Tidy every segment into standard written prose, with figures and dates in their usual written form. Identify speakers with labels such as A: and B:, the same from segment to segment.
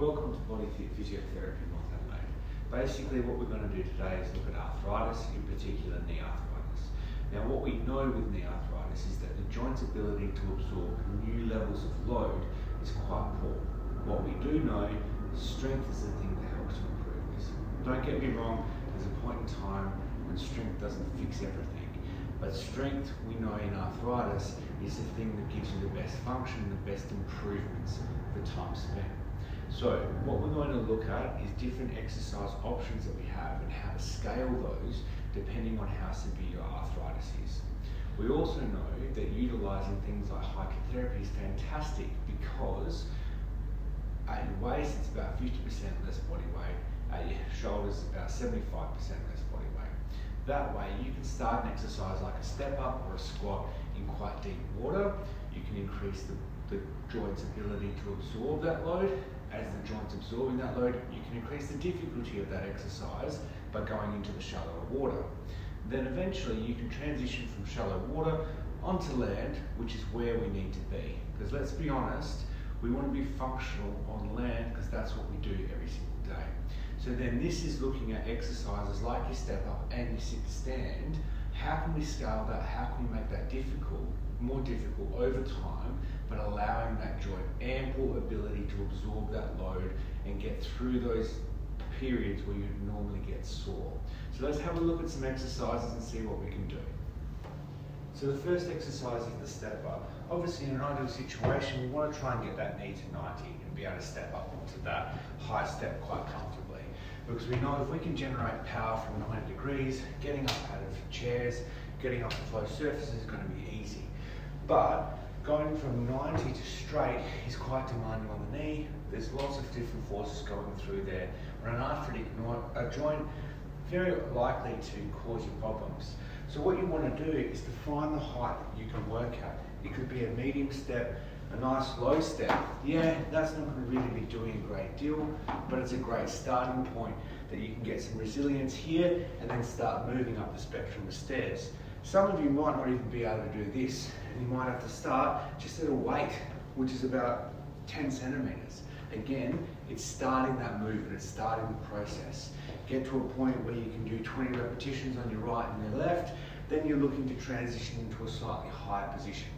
A: Welcome to Body Fit Physiotherapy North Adelaide. Basically what we're going to do today is look at arthritis, in particular knee arthritis. Now what we know with knee arthritis is that the joint's ability to absorb new levels of load is quite poor. What we do know is strength is the thing that helps to improve this. Don't get me wrong, there's a point in time when strength doesn't fix everything. But strength, we know in arthritis, is the thing that gives you the best function, the best improvements for time spent. So what we're going to look at is different exercise options that we have and how to scale those depending on how severe your arthritis is. We also know that utilising things like hydrotherapy is fantastic because at your waist it's about 50% less body weight, at your shoulders about 75% less body weight. That way you can start an exercise like a step up or a squat in quite deep water. You can increase the joint's ability to absorb that load. As the joint's absorbing that load, you can increase the difficulty of that exercise by going into the shallower water. Then eventually you can transition from shallow water onto land, which is where we need to be. Because let's be honest, we want to be functional on land because that's what we do every single day. So then this is looking at exercises like your step up and your sit to stand. How can we scale that? How can we make that more difficult over time, but allowing that joint ample ability to absorb that load and get through those periods where you normally get sore. So let's have a look at some exercises and see what we can do. So the first exercise is the step up. Obviously in an ideal situation, we want to try and get that knee to 90 and be able to step up onto that high step quite comfortably. Because we know if we can generate power from 90 degrees, getting up out of chairs, getting off the flow surface is going to be easy. But going from 90 to straight is quite demanding on the knee. There's lots of different forces going through there. On an arthritic joint, very likely to cause you problems. So what you want to do is to find the height that you can work at. It could be a medium step, a nice low step. Yeah, that's not going to really be doing a great deal, but it's a great starting point that you can get some resilience here and then start moving up the spectrum of stairs. Some of you might not even be able to do this, and you might have to start just at a weight, which is about 10 centimeters. Again, it's starting that movement, it's starting the process. Get to a point where you can do 20 repetitions on your right and your left, then you're looking to transition into a slightly higher position.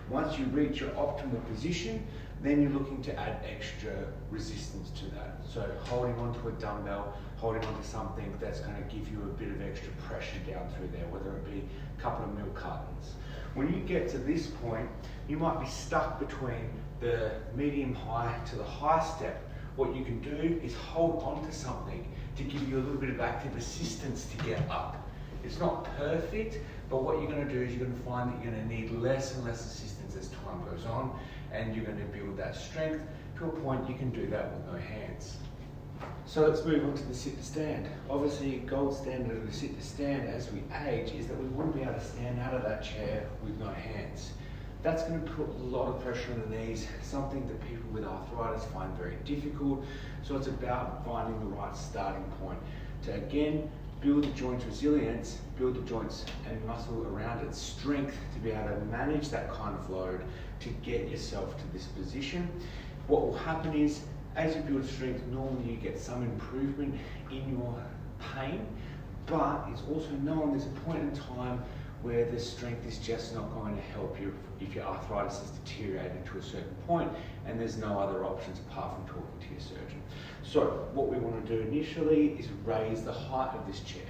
A: Once you reach your optimal position, then you're looking to add extra resistance to that. So holding onto a dumbbell, holding onto something that's going to give you a bit of extra pressure down through there, whether it be a couple of milk cartons. When you get to this point, you might be stuck between the medium high to the high step. What you can do is hold onto something to give you a little bit of active assistance to get up. It's not perfect, but what you're going to do is you're going to find that you're going to need less and less assistance as time goes on, and you're going to build that strength to a point you can do that with no hands. So let's move on to the sit to stand. Obviously, gold standard of the sit to stand as we age is that we wouldn't be able to stand out of that chair with no hands. That's going to put a lot of pressure on the knees, something that people with arthritis find very difficult. So it's about finding the right starting point to, again, build the joint's resilience, build the joints and muscle around its strength to be able to manage that kind of load to get yourself to this position. What will happen is, as you build strength, normally you get some improvement in your pain, but it's also known there's a point in time where the strength is just not going to help you if your arthritis has deteriorated to a certain point and there's no other options apart from talking to your surgeon. So what we want to do initially is raise the height of this chair.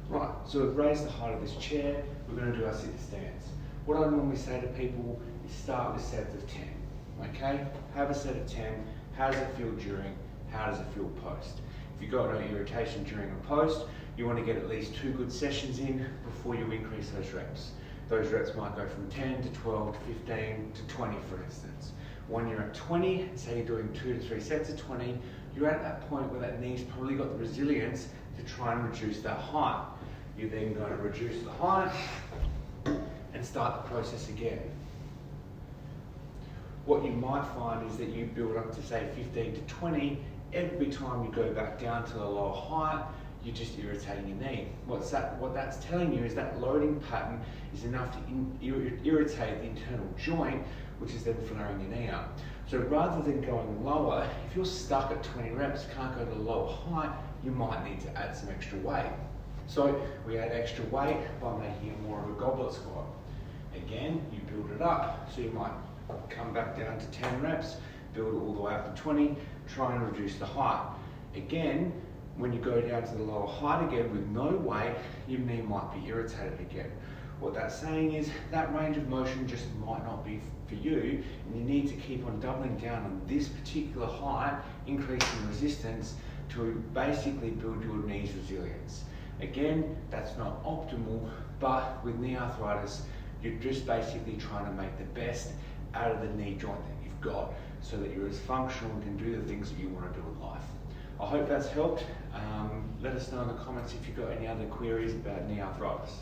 A: Right, so we've raised the height of this chair, we're going to do our sit to stands. What I normally say to people is start with sets of 10, okay? Have a set of 10, how does it feel during, how does it feel post? If you've got no irritation during a post, you want to get at least 2 good sessions in before you increase those reps. Those reps might go from 10 to 12 to 15 to 20, for instance. When you're at 20, say you're doing 2 to 3 sets of 20, you're at that point where that knee's probably got the resilience to try and reduce that height. You're then going to reduce the height and start the process again. What you might find is that you build up to say 15 to 20, every time you go back down to the lower height, you're just irritating your knee. What that's telling you is that loading pattern is enough to irritate the internal joint, which is then flaring your knee out. So rather than going lower, if you're stuck at 20 reps, can't go to the lower height, you might need to add some extra weight. So we add extra weight by making it more of a goblet squat. Again, you build it up, so you might come back down to 10 reps, build it all the way up to 20, try and reduce the height. Again, when you go down to the lower height again with no weight, your knee might be irritated again. What that's saying is that range of motion just might not be for you, and you need to keep on doubling down on this particular height, increasing resistance to basically build your knee's resilience. Again, that's not optimal, but with knee arthritis, you're just basically trying to make the best out of the knee joint that you've got so that you're as functional and can do the things that you want to do in life. I hope that's helped. Let us know in the comments if you've got any other queries about knee arthritis.